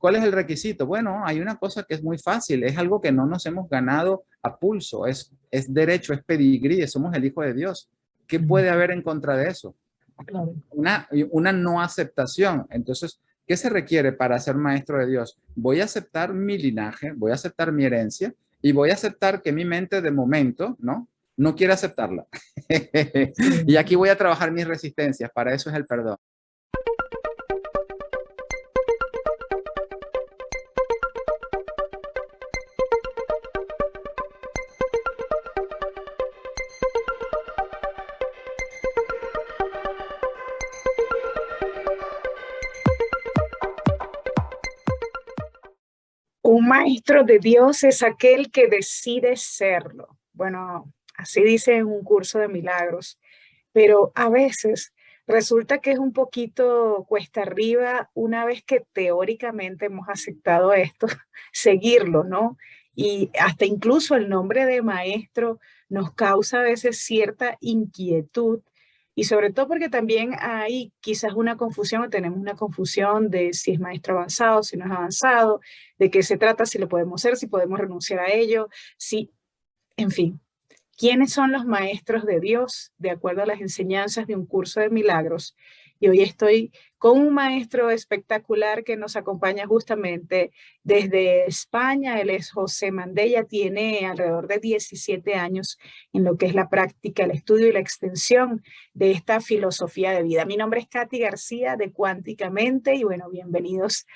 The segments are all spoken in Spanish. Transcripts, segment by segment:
¿Cuál es el requisito? Bueno, hay una cosa que es muy fácil, es algo que no nos hemos ganado a pulso, es derecho, es pedigrí, somos el Hijo de Dios. ¿Qué Mm, puede haber en contra de eso? claro. Una no aceptación. Entonces, ¿qué se requiere para ser maestro de Dios? Voy a aceptar mi linaje, voy a aceptar mi herencia y voy a aceptar que mi mente de momento, ¿no? No quiere aceptarla. Y Sí. aquí voy a trabajar mis resistencias, para eso es el perdón. Un maestro de Dios es aquel que decide serlo. Bueno, así dice en un curso de milagros, pero a veces resulta que es un poquito cuesta arriba una vez que teóricamente hemos aceptado esto, seguirlo, ¿no? Y hasta incluso el nombre de maestro nos causa a veces cierta inquietud y sobre todo porque también hay quizás una confusión o tenemos una confusión de si es maestro avanzado, si no es avanzado, de qué se trata, si lo podemos ser, si podemos renunciar a ello, si, en fin. ¿Quiénes son los maestros de Dios de acuerdo a las enseñanzas de un curso de milagros? Y hoy estoy con un maestro espectacular que nos acompaña justamente desde España. Él es José Mandella, tiene alrededor de 17 años en lo que es la práctica, el estudio y la extensión de esta filosofía de vida. Mi nombre es Katy García de Cuánticamente y bueno, bienvenidos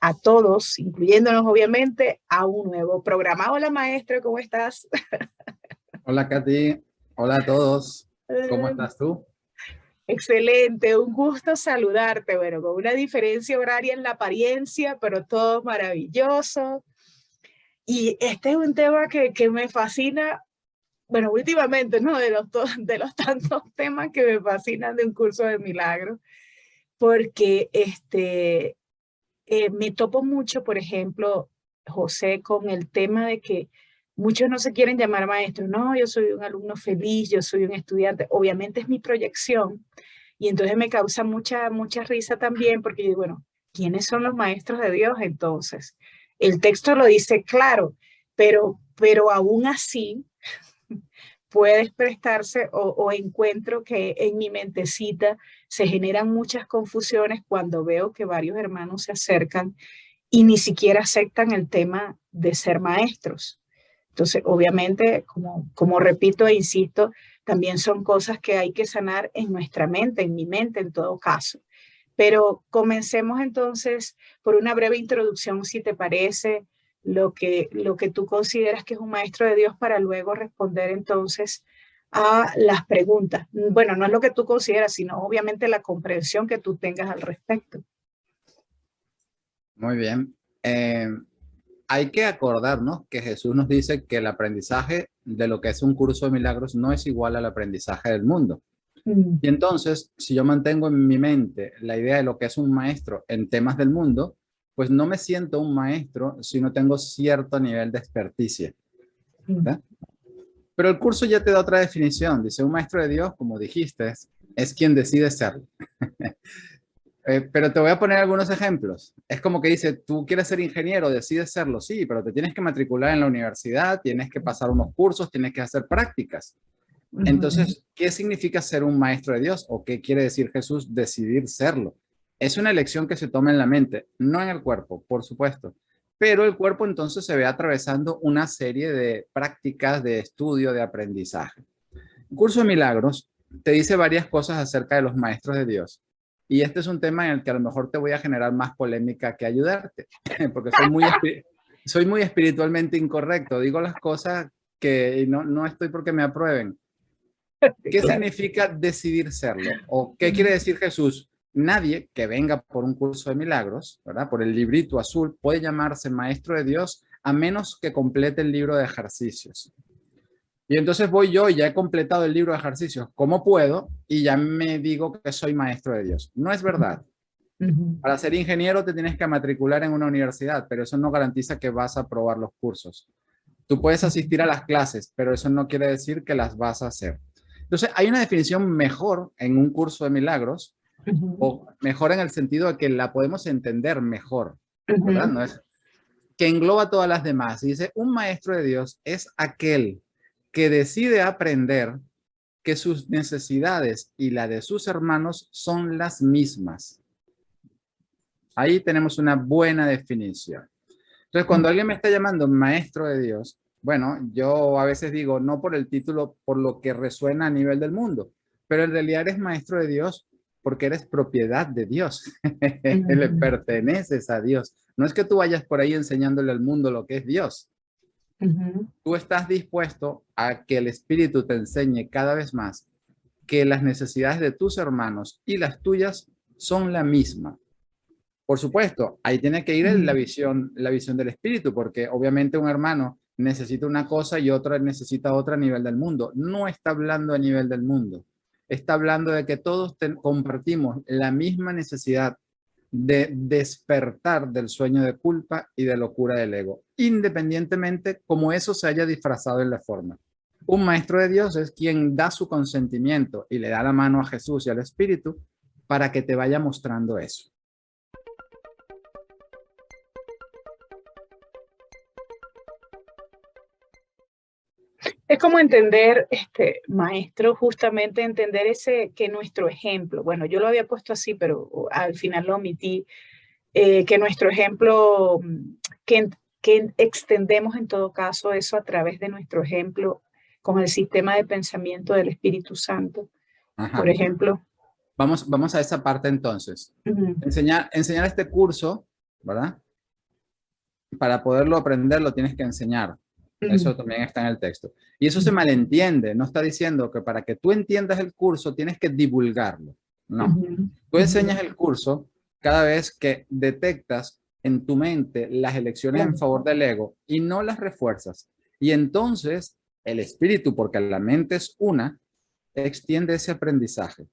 a todos, incluyéndonos obviamente a un nuevo programa. Hola maestro, ¿cómo estás? Hola, Katy. Hola a todos. ¿Cómo estás tú? Excelente, un gusto saludarte. Bueno, con una diferencia horaria en la apariencia, pero todo maravilloso. Y este es un tema que me fascina, bueno, últimamente, ¿no? De los tantos temas que me fascinan de un curso de milagros, porque me topo mucho, por ejemplo, José, con el tema de que muchos no se quieren llamar maestros. No, yo soy un alumno feliz, yo soy un estudiante. Obviamente es mi proyección. Y entonces me causa mucha risa también porque yo digo, bueno, ¿quiénes son los maestros de Dios entonces? El texto lo dice claro, pero aún así puedes prestarse o encuentro que en mi mentecita se generan muchas confusiones cuando veo que varios hermanos se acercan y ni siquiera aceptan el tema de ser maestros. Entonces, obviamente, como repito e insisto, también son cosas que hay que sanar en nuestra mente, en mi mente en todo caso. Pero comencemos entonces por una breve introducción, si te parece, lo que tú consideras que es un maestro de Dios para luego responder entonces a las preguntas. Bueno, no es lo que tú consideras, sino obviamente la comprensión que tú tengas al respecto. Muy bien. Hay que acordarnos que Jesús nos dice que el aprendizaje de lo que es un curso de milagros no es igual al aprendizaje del mundo. Mm, Y entonces, si yo mantengo en mi mente la idea de lo que es un maestro en temas del mundo, pues no me siento un maestro si no tengo cierto nivel de experticia, mm, ¿verdad? Pero el curso ya te da otra definición. Dice, un maestro de Dios, como dijiste, es quien decide serlo. Pero te voy a poner algunos ejemplos. Es como que dice, tú quieres ser ingeniero, decides serlo, sí, pero te tienes que matricular en la universidad, tienes que pasar unos cursos, tienes que hacer prácticas. ujú. Entonces, ¿qué significa ser un maestro de Dios? ¿O qué quiere decir Jesús decidir serlo? Es una elección que se toma en la mente, no en el cuerpo, por supuesto. Pero el cuerpo entonces se ve atravesando una serie de prácticas de estudio, de aprendizaje. El curso de milagros te dice varias cosas acerca de los maestros de Dios. Y este es un tema en el que a lo mejor te voy a generar más polémica que ayudarte, porque soy muy espiritualmente incorrecto. Digo las cosas que no estoy porque me aprueben. Sí, ¿Qué claro. significa decidir serlo? ¿O qué quiere decir Jesús? Nadie que venga por un curso de milagros, ¿verdad? Por el librito azul, puede llamarse maestro de Dios a menos que complete el libro de ejercicios. Y entonces voy yo y ya he completado el libro de ejercicios como puedo y ya me digo que soy maestro de Dios. No es verdad. Ujú. Para ser ingeniero te tienes que matricular en una universidad, pero eso no garantiza que vas a aprobar los cursos. Tú puedes asistir a las clases, pero eso no quiere decir que las vas a hacer. Entonces, hay una definición mejor en un curso de milagros, Ujú. o mejor en el sentido de que la podemos entender mejor. ¿verdad? Ujú, No es que engloba todas las demás. Dice, un maestro de Dios es aquel que decide aprender que sus necesidades y la de sus hermanos son las mismas. Ahí tenemos una buena definición. Entonces, cuando alguien me está llamando maestro de Dios, bueno, yo a veces digo, no por el título, por lo que resuena a nivel del mundo, pero en realidad eres maestro de Dios porque eres propiedad de Dios, le ujú, perteneces a Dios. No es que tú vayas por ahí enseñándole al mundo lo que es Dios. ujú. Tú estás dispuesto a que el Espíritu te enseñe cada vez más que las necesidades de tus hermanos y las tuyas son la misma. Por supuesto, ahí tiene que ir Ujú. la visión del espíritu, porque obviamente un hermano necesita una cosa y otro necesita otra a nivel del mundo. No está hablando a nivel del mundo. Está hablando de que todos compartimos la misma necesidad de despertar del sueño de culpa y de locura del ego, independientemente como eso se haya disfrazado en la forma. Un maestro de Dios es quien da su consentimiento y le da la mano a Jesús y al Espíritu para que te vaya mostrando eso. Es como entender, maestro, justamente entender ese, que nuestro ejemplo, bueno, yo lo había puesto así, pero al final lo omití, que nuestro ejemplo, que, que extendemos en todo caso eso a través de nuestro ejemplo con el sistema de pensamiento del Espíritu Santo, por Ajá. ejemplo. Vamos a esa parte entonces. Ujú, Enseñar este curso, ¿verdad? Para poderlo aprender lo tienes que enseñar. ujú, Eso también está en el texto. Y eso se ujú, malentiende. No está diciendo que para que tú entiendas el curso tienes que divulgarlo. No. ujú, Tú ujú. enseñas el curso cada vez que detectas en tu mente las elecciones en Claro. favor del ego y no las refuerzas. Y entonces el espíritu, porque la mente es una, extiende ese aprendizaje.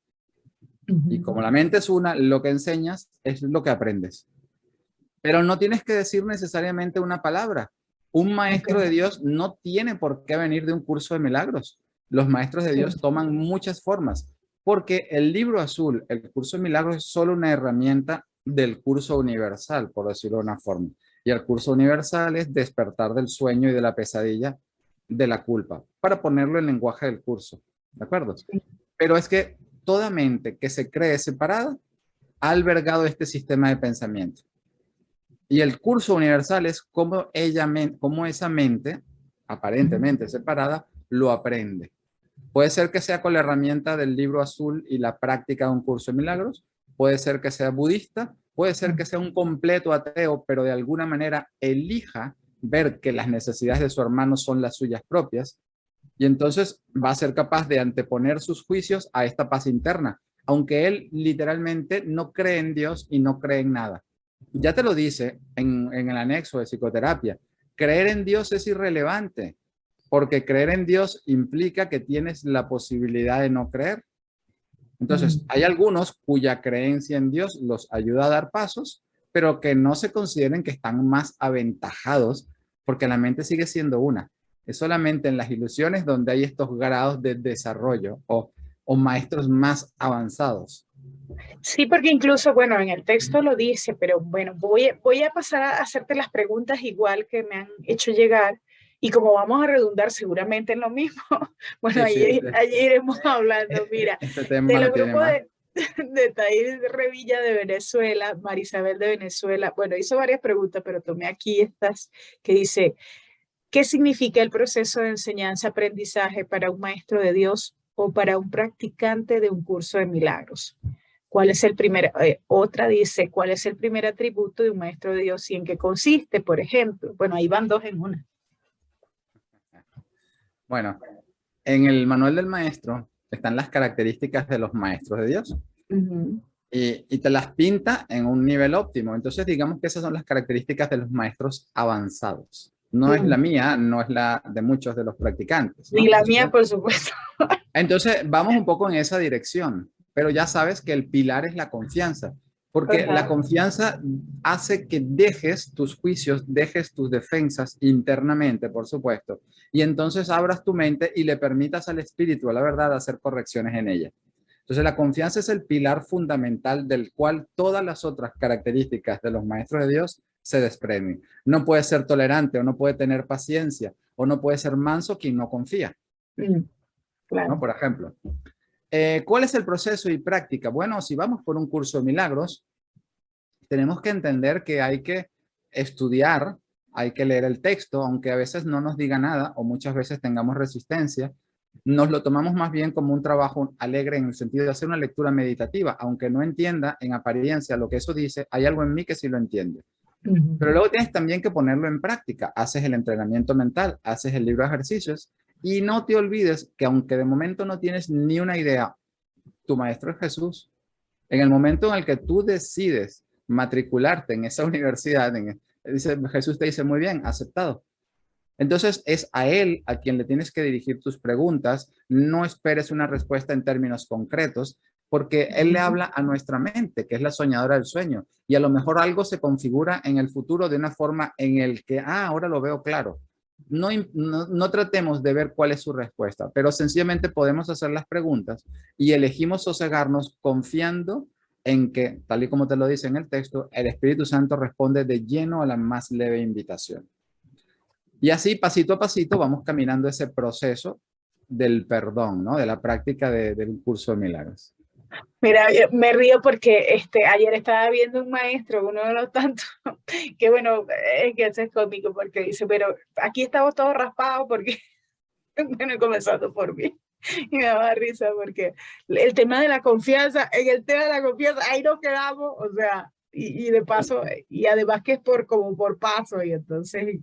Y Ujú. como la mente es una, lo que enseñas es lo que aprendes. Pero no tienes que decir necesariamente una palabra. Un Ok, maestro de Dios no tiene por qué venir de un curso de milagros. Los maestros de sí. Dios toman muchas formas, porque el libro azul, el curso de milagros, es solo una herramienta del curso universal, por decirlo de una forma. Y el curso universal es despertar del sueño y de la pesadilla de la culpa, para ponerlo en lenguaje del curso. ¿De acuerdo? Sí. Pero es que toda mente que se cree separada ha albergado este sistema de pensamiento. Y el curso universal es cómo esa mente, Ujú. aparentemente separada, lo aprende. Puede ser que sea con la herramienta del libro azul y la práctica de un curso de milagros, puede ser que sea budista, puede ser que sea un completo ateo, pero de alguna manera elija ver que las necesidades de su hermano son las suyas propias y entonces va a ser capaz de anteponer sus juicios a esta paz interna, aunque él literalmente no cree en Dios y no cree en nada. Ya te lo dice en el anexo de psicoterapia. Creer en Dios es irrelevante, porque creer en Dios implica que tienes la posibilidad de no creer. Ujú. Entonces, hay algunos cuya creencia en Dios los ayuda a dar pasos, pero que no se consideren que están más aventajados, porque la mente sigue siendo una. Es solamente en las ilusiones donde hay estos grados de desarrollo o maestros más avanzados. Sí, porque incluso, bueno, en el texto lo dice, pero bueno, voy a pasar a hacerte las preguntas igual que me han hecho llegar y como vamos a redundar seguramente en lo mismo, bueno, Sí, sí, allí iremos hablando. Mira, este de tema los no tiene grupos más. de Thais Revilla de Venezuela, Marisabel de Venezuela, bueno, hizo varias preguntas, pero tomé aquí estas que dice, ¿qué significa el proceso de enseñanza-aprendizaje para un maestro de Dios o para un practicante de un curso de milagros? ¿Cuál es el primer, otra dice, cuál es el primer atributo de un maestro de Dios y en qué consiste, por ejemplo? Bueno, ahí van dos en una. Bueno, en el manual del maestro están las características de los maestros de Dios Ujú, y te las pinta en un nivel óptimo. Entonces, digamos que esas son las características de los maestros avanzados. No es la ujú. mía, no es la de muchos de los practicantes, Ni ¿no? la Eso mía, ya. por supuesto. Entonces, vamos un poco en esa dirección, pero ya sabes que el pilar es la confianza, porque la Ajá. confianza hace que dejes tus juicios, dejes tus defensas internamente, por supuesto, y entonces abras tu mente y le permitas al espíritu, a la verdad, hacer correcciones en ella. Entonces, la confianza es el pilar fundamental del cual todas las otras características de los maestros de Dios se desprenden. No puede ser tolerante o no puede tener paciencia o no puede ser manso quien no confía, Claro. ¿no? Por ejemplo. ¿Cuál es el proceso y práctica? Bueno, si vamos por un curso de milagros, tenemos que entender que hay que estudiar, hay que leer el texto, aunque a veces no nos diga nada o muchas veces tengamos resistencia. Nos lo tomamos más bien como un trabajo alegre en el sentido de hacer una lectura meditativa. Aunque no entienda en apariencia lo que eso dice, hay algo en mí que sí lo entiende. Pero luego tienes también que ponerlo en práctica. Haces el entrenamiento mental, haces el libro de ejercicios y no te olvides que aunque de momento no tienes ni una idea, tu maestro es Jesús. En el momento en el que tú decides matricularte en esa universidad, Jesús te dice, muy bien, aceptado. Entonces es a él a quien le tienes que dirigir tus preguntas. No esperes una respuesta en términos concretos, porque él le habla a nuestra mente, que es la soñadora del sueño. Y a lo mejor algo se configura en el futuro de una forma en el que, ahora lo veo claro. No tratemos de ver cuál es su respuesta, pero sencillamente podemos hacer las preguntas y elegimos sosegarnos confiando en que, tal y como te lo dice en el texto, el Espíritu Santo responde de lleno a la más leve invitación. Y así, pasito a pasito, vamos caminando ese proceso del perdón, ¿no? De la práctica del curso de milagros. Mira, me río porque ayer estaba viendo un maestro, uno de los tantos, que bueno, es que ese es cómico porque dice, pero aquí estamos todos raspados porque, bueno, comenzando por mí. Y me daba risa porque el tema de la confianza, en el tema de la confianza, ahí nos quedamos, o sea, y de paso, y además que es como por paso, y entonces...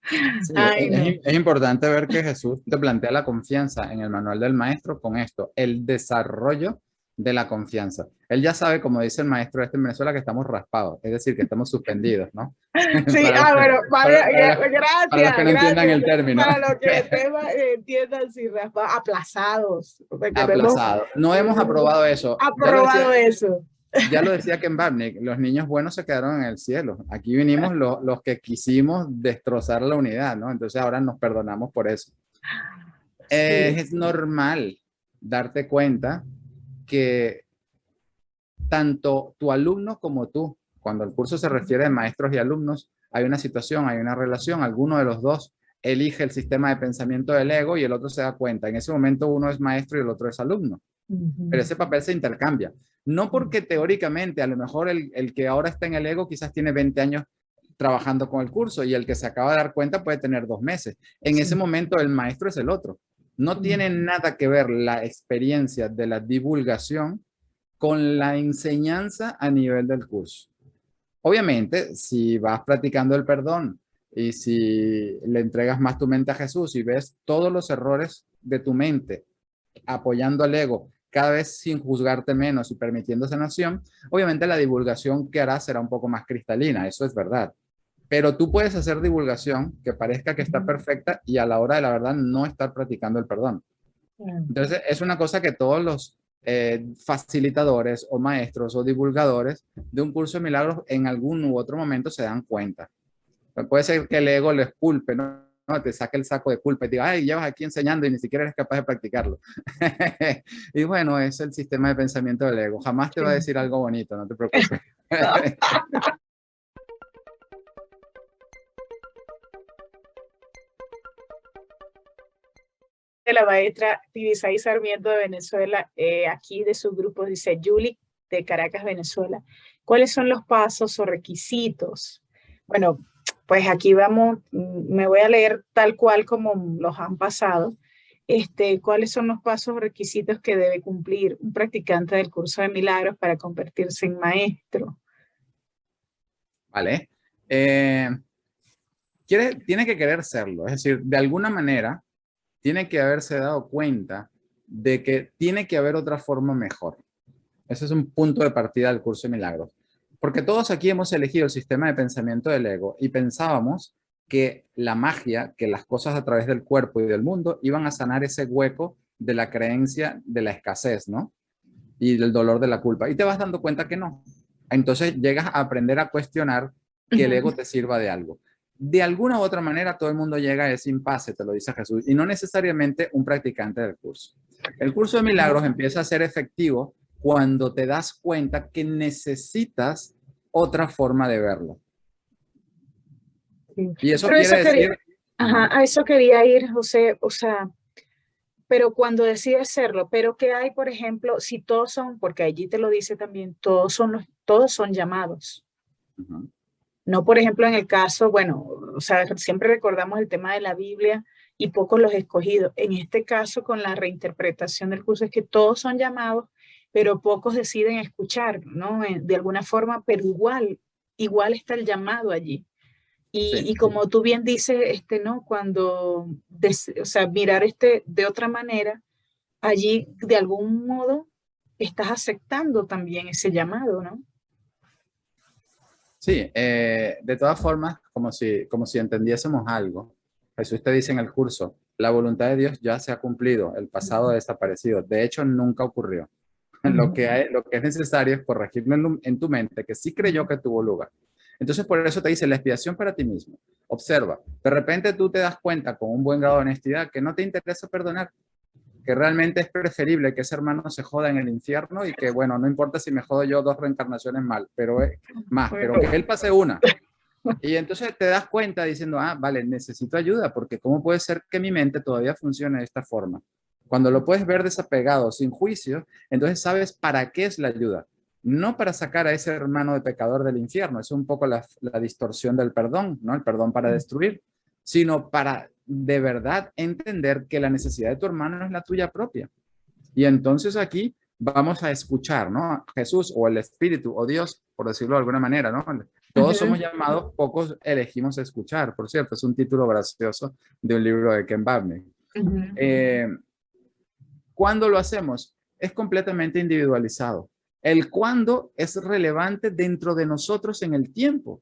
Sí, Ay, no. es importante ver que Jesús te plantea la confianza en el manual del maestro con esto, el desarrollo de la confianza. Él ya sabe, como dice el maestro en Venezuela, que estamos raspados, es decir, que estamos suspendidos, ¿no? Sí, bueno, para los que no entiendan el término. Para los que entiendan, sí, aplazados. Aplazados. No hemos aprobado eso. Aprobado eso. Ya lo decía Ken Babnick, los niños buenos se quedaron en el cielo. Aquí vinimos los que quisimos destrozar la unidad, ¿no? Entonces ahora nos perdonamos por eso. Sí. Es normal darte cuenta que tanto tu alumno como tú, cuando el curso se refiere a maestros y alumnos, hay una situación, hay una relación, alguno de los dos elige el sistema de pensamiento del ego y el otro se da cuenta. En ese momento uno es maestro y el otro es alumno. Pero ese papel se intercambia. No porque teóricamente a lo mejor el que ahora está en el ego quizás tiene 20 años trabajando con el curso y el que se acaba de dar cuenta puede tener 2 meses. En ese momento el maestro es el otro. No tiene nada que ver la experiencia de la divulgación con la enseñanza a nivel del curso. Obviamente, si vas practicando el perdón y si le entregas más tu mente a Jesús y ves todos los errores de tu mente apoyando al ego, cada vez sin juzgarte menos y permitiendo sanación, obviamente la divulgación que harás será un poco más cristalina, eso es verdad. Pero tú puedes hacer divulgación que parezca que está perfecta y a la hora de la verdad no estar practicando el perdón. Entonces, es una cosa que todos los facilitadores o maestros o divulgadores de un curso de milagros en algún u otro momento se dan cuenta. Puede ser que el ego les culpe, ¿no? Te saque el saco de culpa y diga, ay, llevas aquí enseñando y ni siquiera eres capaz de practicarlo. Y bueno, es el sistema de pensamiento del ego. Jamás te va a decir algo bonito, no te preocupes. La maestra Tibisay Sarmiento de Venezuela, aquí de su grupo, dice Julie de Caracas, Venezuela. ¿Cuáles son los pasos o requisitos? Bueno, pues aquí vamos, me voy a leer tal cual como los han pasado. ¿Cuáles son los pasos o requisitos que debe cumplir un practicante del curso de milagros para convertirse en maestro? Vale. Tiene que querer serlo, es decir, de alguna manera tiene que haberse dado cuenta de que tiene que haber otra forma mejor. Ese es un punto de partida del curso de milagros. Porque todos aquí hemos elegido el sistema de pensamiento del ego y pensábamos que la magia, que las cosas a través del cuerpo y del mundo iban a sanar ese hueco de la creencia de la escasez, ¿no? Y del dolor de la culpa. Y te vas dando cuenta que no. Entonces llegas a aprender a cuestionar que el ego te sirva de algo. De alguna u otra manera todo el mundo llega a ese impasse, te lo dice Jesús, y no necesariamente un practicante del curso. El curso de milagros empieza a ser efectivo cuando te das cuenta que necesitas otra forma de verlo. Sí. Y eso Pero eso quiere quería, decir, ajá, ajá, a eso quería ir, José, o sea, pero cuando decides serlo, pero ¿qué hay, por ejemplo, si todos son, porque allí te lo dice también, todos son llamados? ujú, No, por ejemplo, en el caso, bueno, o sea, siempre recordamos el tema de la Biblia y pocos los escogidos. En este caso, con la reinterpretación del curso, es que todos son llamados, pero pocos deciden escuchar, ¿no? De alguna forma, pero igual está el llamado allí. Y sí. como tú bien dices, ¿no? Cuando, o sea, mirar de otra manera, allí de algún modo estás aceptando también ese llamado, ¿no? Sí, de todas formas, como si entendiésemos algo. Jesús te dice en el curso, la voluntad de Dios ya se ha cumplido, el pasado ha desaparecido. De hecho, nunca ocurrió. Ujú, Lo que es necesario es corregirlo en tu mente, que sí creyó ujú, que tuvo lugar. Entonces, por eso te dice la expiación para ti mismo. Observa, de repente tú te das cuenta con un buen grado de honestidad que no te interesa perdonar, que realmente es preferible que ese hermano se joda en el infierno y que, bueno, no importa si me jodo yo dos reencarnaciones mal, más, pero que él pase una. Y entonces te das cuenta diciendo, ah, vale, necesito ayuda, porque ¿cómo puede ser que mi mente todavía funcione de esta forma? Cuando lo puedes ver desapegado, sin juicio, entonces sabes para qué es la ayuda. No para sacar a ese hermano de pecador del infierno, es un poco la distorsión del perdón, ¿no? El perdón para destruir, sino para de verdad entender que la necesidad de tu hermano es la tuya propia. Y entonces aquí vamos a escuchar, ¿no? Jesús o el Espíritu o Dios, por decirlo de alguna manera, ¿no? Todos ujú, somos llamados, pocos elegimos escuchar. Por cierto, es un título gracioso de un libro de Ken Babney. ujú. Eh, ¿Cuándo lo hacemos? Es completamente individualizado. El cuándo es relevante dentro de nosotros en el tiempo,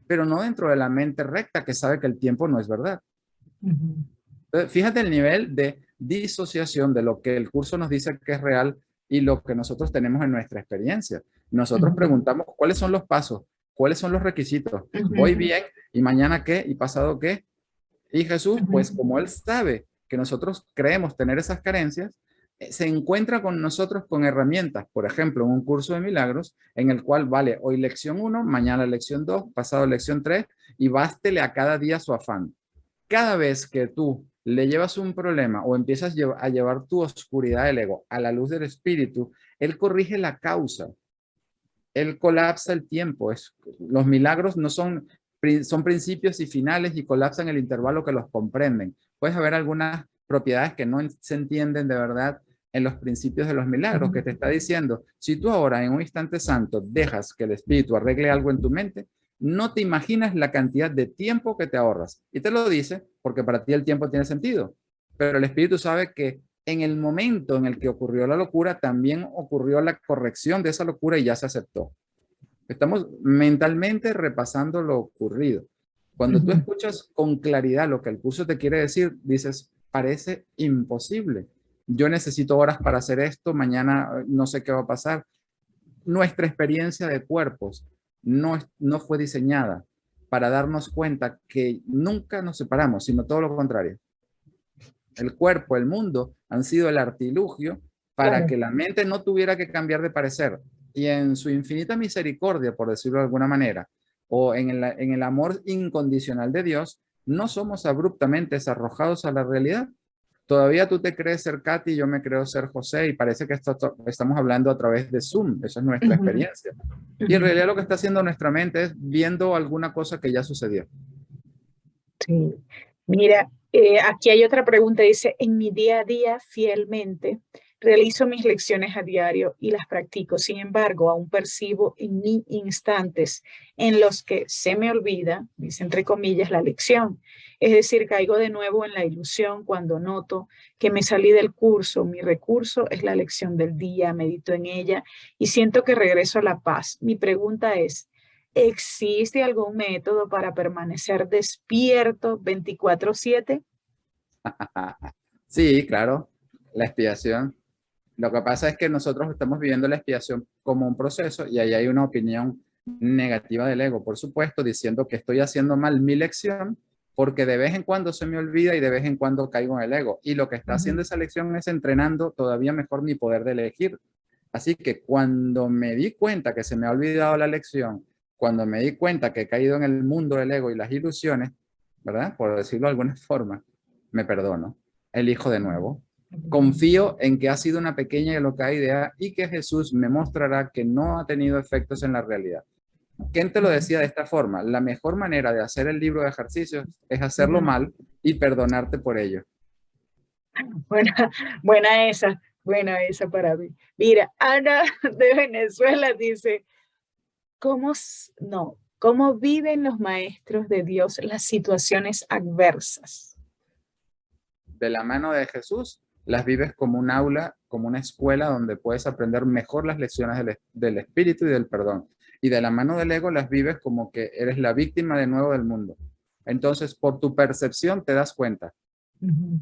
pero no dentro de la mente recta que sabe que el tiempo no es verdad. Ujú, Entonces, fíjate el nivel de disociación de lo que el curso nos dice que es real y lo que nosotros tenemos en nuestra experiencia. Nosotros ujú, preguntamos cuáles son los pasos, cuáles son los requisitos, voy ujú, bien y mañana qué y pasado qué. Y Jesús, pues ujú, como él sabe que nosotros creemos tener esas carencias, se encuentra con nosotros con herramientas, por ejemplo, en un curso de milagros en el cual vale hoy lección uno, mañana lección 2, pasado lección 3 y bástele a cada día su afán. Cada vez que tú le llevas un problema o empiezas a llevar tu oscuridad del ego a la luz del espíritu, él corrige la causa, él colapsa el tiempo. Los milagros no son, son principios y finales y colapsan el intervalo que los comprenden. Puedes haber algunas propiedades que no se entienden de verdad en los principios de los milagros, que te está diciendo, si tú ahora en un instante santo dejas que el espíritu arregle algo en tu mente, no te imaginas la cantidad de tiempo que te ahorras. Y te lo dice porque para ti el tiempo tiene sentido, pero el espíritu sabe que en el momento en el que ocurrió la locura, también ocurrió la corrección de esa locura y ya se aceptó. Estamos mentalmente repasando lo ocurrido. Cuando tú ujú. escuchas con claridad lo que el curso te quiere decir, dices, parece imposible. Yo necesito horas para hacer esto, mañana no sé qué va a pasar. Nuestra experiencia de cuerpos no fue diseñada para darnos cuenta que nunca nos separamos, sino todo lo contrario. El cuerpo, el mundo, han sido el artilugio para Claro. que la mente no tuviera que cambiar de parecer. Y en su infinita misericordia, por decirlo de alguna manera, o en el amor incondicional de Dios, no somos abruptamente arrojados a la realidad. Todavía tú te crees ser Katy, yo me creo ser José, y parece que estamos hablando a través de Zoom. Esa es nuestra Ujú, experiencia. Y en ujú. realidad lo que está haciendo nuestra mente es viendo alguna cosa que ya sucedió. Sí. Mira, aquí hay otra pregunta. Dice, en mi día a día, fielmente, realizo mis lecciones a diario y las practico. Sin embargo, aún percibo en mí instantes en los que se me olvida, dice entre comillas, la lección. Es decir, caigo de nuevo en la ilusión cuando noto que me salí del curso. Mi recurso es la lección del día, medito en ella y siento que regreso a la paz. Mi pregunta es, ¿existe algún método para permanecer despierto 24/7? Sí, claro, la expiación. Lo que pasa es que nosotros estamos viviendo la expiación como un proceso y ahí hay una opinión negativa del ego, por supuesto, diciendo que estoy haciendo mal mi lección porque de vez en cuando se me olvida y de vez en cuando caigo en el ego. Y lo que está haciendo Ujú, esa lección es entrenando todavía mejor mi poder de elegir. Así que cuando me di cuenta que se me ha olvidado la lección Cuando me di cuenta que he caído en el mundo del ego y las ilusiones, ¿verdad? Por decirlo de alguna forma, me perdono, elijo de nuevo. Confío en que ha sido una pequeña y alocada idea y que Jesús me mostrará que no ha tenido efectos en la realidad. ¿Quién te lo decía de esta forma? La mejor manera de hacer el libro de ejercicios es hacerlo mal y perdonarte por ello. Buena, buena esa para mí. Mira, Ana de Venezuela dice, ¿cómo viven los maestros de Dios las situaciones adversas? De la mano de Jesús, las vives como un aula, como una escuela donde puedes aprender mejor las lecciones del espíritu y del perdón. Y de la mano del ego las vives como que eres la víctima de nuevo del mundo. Entonces, por tu percepción te das cuenta.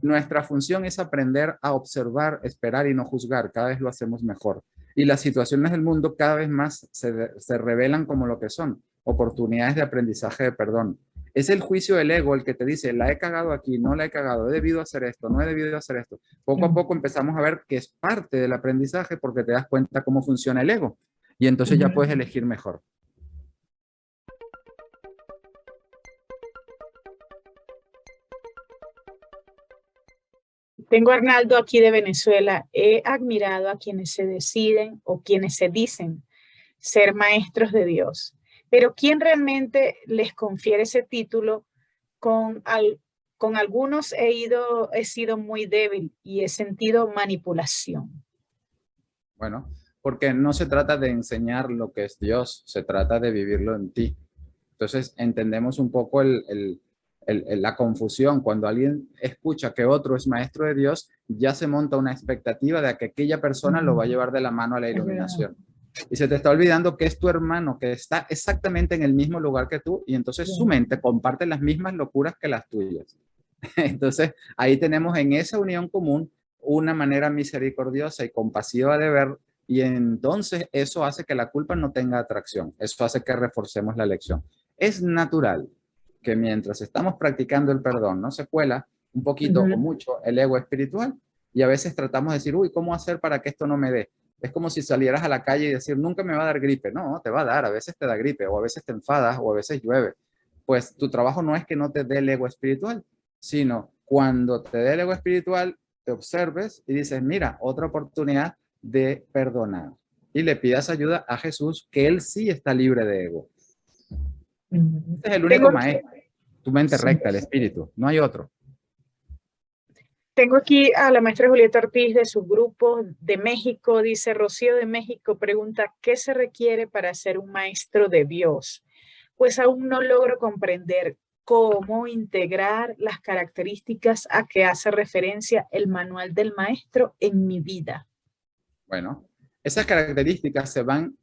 Nuestra función es aprender a observar, esperar y no juzgar. Cada vez lo hacemos mejor. Y las situaciones del mundo cada vez más se revelan como lo que son, oportunidades de aprendizaje de perdón. Es el juicio del ego el que te dice, la he cagado aquí, no la he cagado, he debido hacer esto, no he debido hacer esto. Poco a poco empezamos a ver que es parte del aprendizaje porque te das cuenta cómo funciona el ego. Y entonces ya puedes elegir mejor. Tengo a Arnaldo aquí de Venezuela. He admirado a quienes se deciden o quienes se dicen ser maestros de Dios. Pero ¿quién realmente les confiere ese título? Con, con algunos he sido muy débil y he sentido manipulación. Bueno, porque no se trata de enseñar lo que es Dios, se trata de vivirlo en ti. Entonces entendemos un poco la confusión. Cuando alguien escucha que otro es maestro de Dios, ya se monta una expectativa de que aquella persona lo va a llevar de la mano a la iluminación. Y se te está olvidando que es tu hermano, que está exactamente en el mismo lugar que tú, y entonces su mente comparte las mismas locuras que las tuyas. Entonces ahí tenemos en esa unión común una manera misericordiosa y compasiva de ver, y entonces eso hace que la culpa no tenga atracción, eso hace que reforcemos la lección. Es natural que mientras estamos practicando el perdón, no se cuela un poquito o mucho el ego espiritual, y a veces tratamos de decir, uy, ¿cómo hacer para que esto no me dé? Es como si salieras a la calle y decir, nunca me va a dar gripe. No, te va a dar, a veces te da gripe, o a veces te enfadas, o a veces llueve. Pues tu trabajo no es que no te dé el ego espiritual, sino cuando te dé el ego espiritual, te observes y dices, mira, otra oportunidad de perdonar. Y le pidas ayuda a Jesús, que él sí está libre de ego. Este es el único maestro. Tu mente recta, el espíritu, no hay otro. Tengo aquí a la maestra Julieta Ortiz de su grupo de México. Dice, Rocío de México pregunta, ¿qué se requiere para ser un maestro de Dios? Pues aún no logro comprender cómo integrar las características a que hace referencia el manual del maestro en mi vida. Bueno, esas características se van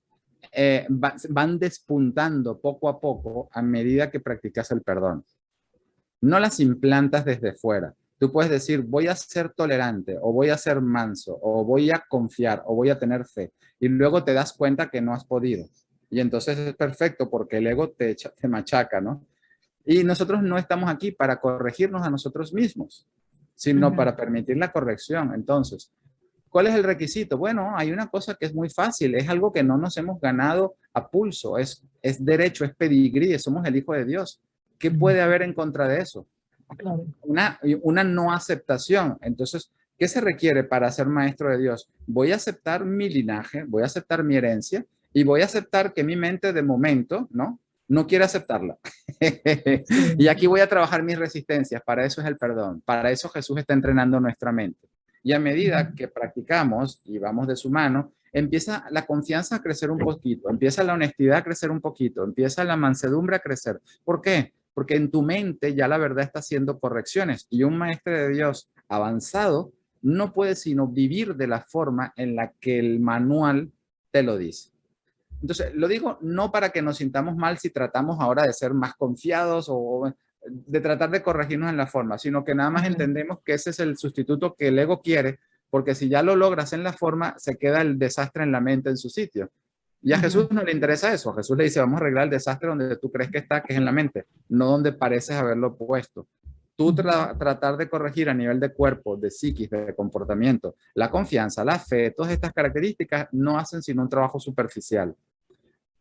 despuntando poco a poco a medida que practicas el perdón. No las implantas desde fuera. Tú puedes decir, voy a ser tolerante, o voy a ser manso, o voy a confiar, o voy a tener fe. Y luego te das cuenta que no has podido. Y entonces es perfecto porque el ego te machaca, ¿no? Y nosotros no estamos aquí para corregirnos a nosotros mismos, sino para permitir la corrección. Entonces, ¿cuál es el requisito? Bueno, hay una cosa que es muy fácil, es algo que no nos hemos ganado a pulso, es derecho, es pedigrí, somos el Hijo de Dios. ¿Qué puede haber en contra de eso? Una no aceptación. Entonces, ¿qué se requiere para ser maestro de Dios? Voy a aceptar mi linaje, voy a aceptar mi herencia y voy a aceptar que mi mente de momento, no quiere aceptarla. Y aquí voy a trabajar mis resistencias. Para eso es el perdón. Para eso Jesús está entrenando nuestra mente. Y a medida que practicamos y vamos de su mano, empieza la confianza a crecer un poquito, empieza la honestidad a crecer un poquito, empieza la mansedumbre a crecer. ¿Por qué? Porque en tu mente ya la verdad está haciendo correcciones y un maestro de Dios avanzado no puede sino vivir de la forma en la que el manual te lo dice. Entonces, lo digo no para que nos sintamos mal si tratamos ahora de ser más confiados o de tratar de corregirnos en la forma, sino que nada más entendemos que ese es el sustituto que el ego quiere, porque si ya lo logras en la forma, se queda el desastre en la mente en su sitio. Y a Jesús no le interesa eso. A Jesús le dice, vamos a arreglar el desastre donde tú crees que está, que es en la mente, no donde pareces haberlo puesto. Tú tratar de corregir a nivel de cuerpo, de psiquis, de comportamiento, la confianza, la fe, todas estas características no hacen sino un trabajo superficial.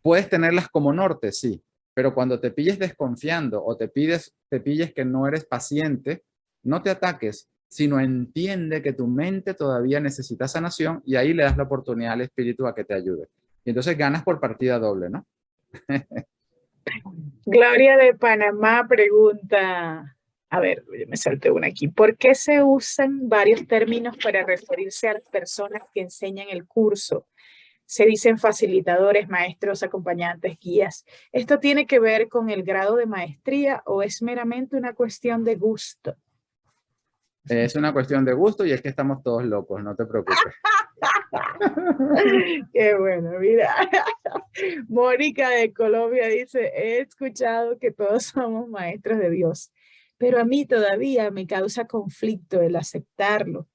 Puedes tenerlas como norte, sí, pero cuando te pilles desconfiando o te pilles que no eres paciente, no te ataques, sino entiende que tu mente todavía necesita sanación y ahí le das la oportunidad al espíritu a que te ayude. Y entonces ganas por partida doble, ¿no? Gloria de Panamá pregunta, a ver, me salté una aquí. ¿Por qué se usan varios términos para referirse a las personas que enseñan el curso? Se dicen facilitadores, maestros, acompañantes, guías. ¿Esto tiene que ver con el grado de maestría o es meramente una cuestión de gusto? Es una cuestión de gusto y es que estamos todos locos, no te preocupes. Qué bueno, mira. Mónica de Colombia dice, he escuchado que todos somos maestros de Dios, pero a mí todavía me causa conflicto el aceptarlo,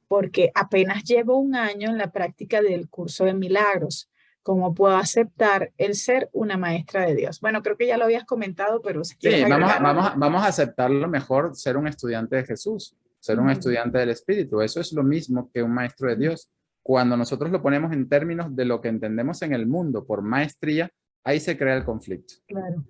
porque apenas llevo un año en la práctica del curso de milagros. ¿Cómo puedo aceptar el ser una maestra de Dios? Bueno, creo que ya lo habías comentado, pero si quieres Sí, agregar algo. vamos a aceptarlo mejor, ser un estudiante de Jesús, ser un estudiante del Espíritu. Eso es lo mismo que un maestro de Dios. Cuando nosotros lo ponemos en términos de lo que entendemos en el mundo por maestría, ahí se crea el conflicto. Claro.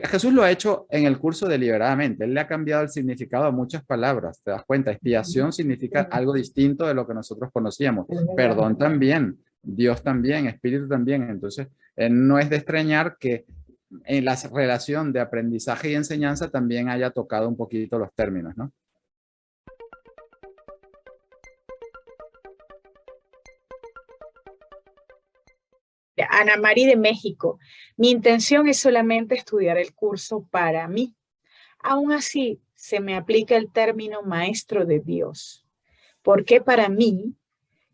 Jesús lo ha hecho en el curso deliberadamente. Él le ha cambiado el significado a muchas palabras. ¿Te das cuenta? Expiación significa algo distinto de lo que nosotros conocíamos. Perdón también, Dios también, Espíritu también. Entonces, no es de extrañar que en la relación de aprendizaje y enseñanza también haya tocado un poquito los términos, ¿no? Ana Mari de México, mi intención es solamente estudiar el curso para mí. Aún así, se me aplica el término maestro de Dios, porque para mí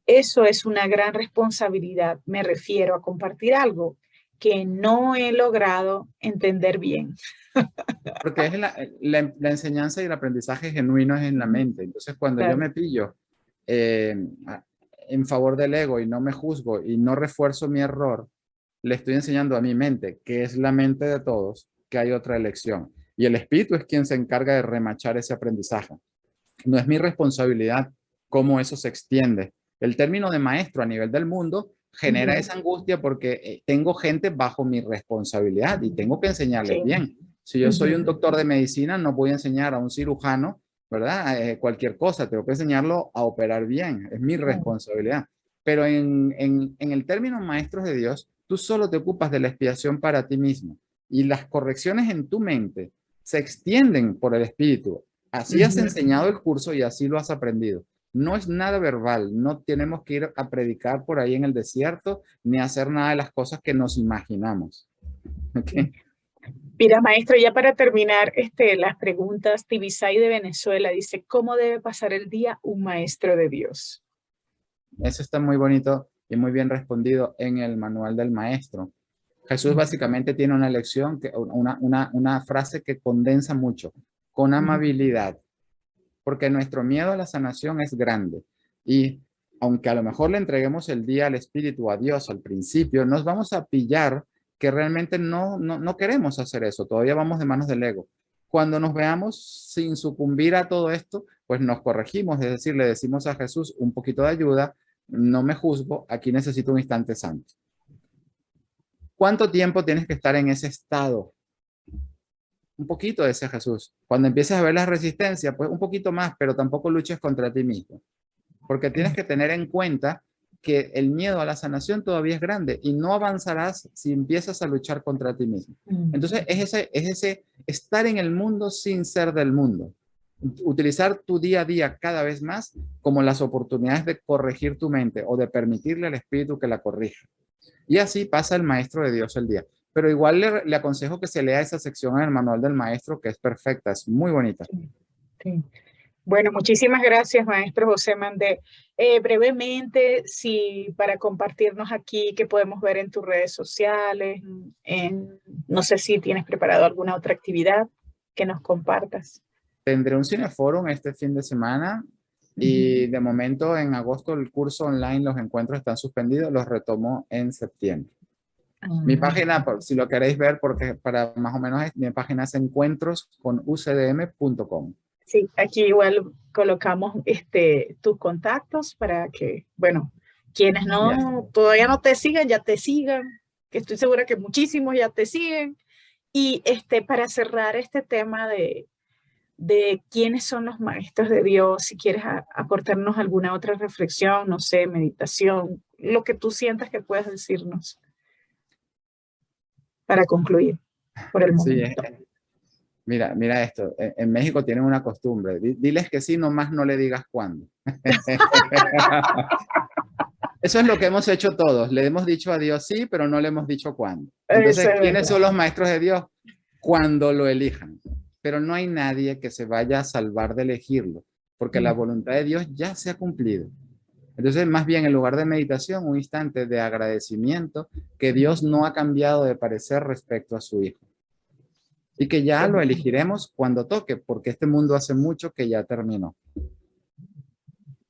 eso es una gran responsabilidad. Me refiero a compartir algo que no he logrado entender bien. Porque es la enseñanza y el aprendizaje genuino es en la mente. Entonces, cuando yo Claro. me pillo eh, en favor del ego y no me juzgo y no refuerzo mi error, le estoy enseñando a mi mente, que es la mente de todos, que hay otra elección. Y el espíritu es quien se encarga de remachar ese aprendizaje. No es mi responsabilidad cómo eso se extiende. El término de maestro a nivel del mundo genera esa angustia porque tengo gente bajo mi responsabilidad y tengo que enseñarles Sí. bien. Si yo soy un doctor de medicina, no voy a enseñar a un cirujano, ¿verdad? Cualquier cosa, tengo que enseñarlo a operar bien, es mi responsabilidad. Pero en el término maestros de Dios, tú solo te ocupas de la expiación para ti mismo y las correcciones en tu mente se extienden por el espíritu. Así has enseñado el curso y así lo has aprendido. No es nada verbal, no tenemos que ir a predicar por ahí en el desierto ni hacer nada de las cosas que nos imaginamos. ¿Okay? Mira, maestro, ya para terminar las preguntas, Tibisay de Venezuela dice, ¿cómo debe pasar el día un maestro de Dios? Eso está muy bonito y muy bien respondido en el manual del maestro. Jesús básicamente tiene una lección, una frase que condensa mucho, con amabilidad, porque nuestro miedo a la sanación es grande y aunque a lo mejor le entreguemos el día al Espíritu, a Dios al principio, nos vamos a pillar que realmente no queremos hacer eso, todavía vamos de manos del ego. Cuando nos veamos sin sucumbir a todo esto, pues nos corregimos, es decir, le decimos a Jesús un poquito de ayuda, no me juzgo, aquí necesito un instante santo. ¿Cuánto tiempo tienes que estar en ese estado? Un poquito, decía Jesús. Cuando empieces a ver la resistencia, pues un poquito más, pero tampoco luches contra ti mismo. Porque tienes que tener en cuenta que el miedo a la sanación todavía es grande y no avanzarás si empiezas a luchar contra ti mismo. Entonces, es ese estar en el mundo sin ser del mundo. Utilizar tu día a día cada vez más como las oportunidades de corregir tu mente o de permitirle al espíritu que la corrija. Y así pasa el maestro de Dios el día. Pero igual le aconsejo que se lea esa sección en el manual del maestro, que es perfecta, es muy bonita. Sí. Bueno, muchísimas gracias, maestro José Mandé. Brevemente, si para compartirnos aquí, que podemos ver en tus redes sociales, no sé si tienes preparado alguna otra actividad que nos compartas. Tendré un cineforum este fin de semana y de momento en agosto el curso online, los encuentros están suspendidos, los retomo en septiembre. Mi página, si lo queréis ver, porque para más o menos mi página es encuentrosconucdm.com. Sí, aquí igual colocamos tus contactos para que, bueno, quienes no, todavía no te sigan, ya te sigan. que estoy segura que muchísimos ya te siguen. Y para cerrar este tema de quiénes son los maestros de Dios, si quieres aportarnos alguna otra reflexión, no sé, meditación, lo que tú sientas que puedas decirnos para concluir por el Sí, momento. mira esto. En México tienen una costumbre. Diles que sí, nomás no le digas cuándo. Eso es lo que hemos hecho todos. Le hemos dicho a Dios sí, pero no le hemos dicho cuándo. Eso Entonces, es ¿quiénes verdad. son los maestros de Dios? Cuando lo elijan. Pero no hay nadie que se vaya a salvar de elegirlo, porque la voluntad de Dios ya se ha cumplido. Entonces, más bien, en lugar de meditación, un instante de agradecimiento que Dios no ha cambiado de parecer respecto a su Hijo. Y que ya lo elegiremos cuando toque, porque este mundo hace mucho que ya terminó.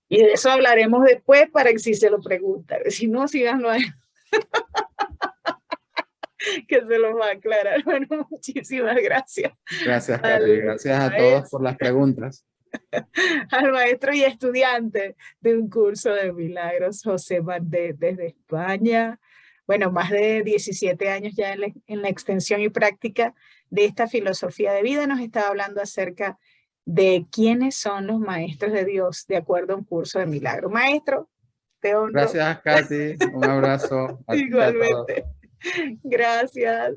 Y de eso hablaremos después para que si se lo preguntan. Si no, síganlo ahí. Que se los va a aclarar. Bueno, muchísimas gracias. Gracias, Katy. Gracias a todos por las preguntas. Al maestro y estudiante de un curso de milagros, José Bardet, desde España. Bueno, más de 17 años ya en la extensión y práctica de esta filosofía de vida. Nos estaba hablando acerca de quiénes son los maestros de Dios de acuerdo a un curso de milagros. Maestro, te honro. Gracias, Katy. Un abrazo a ti y a todos. Igualmente. Gracias.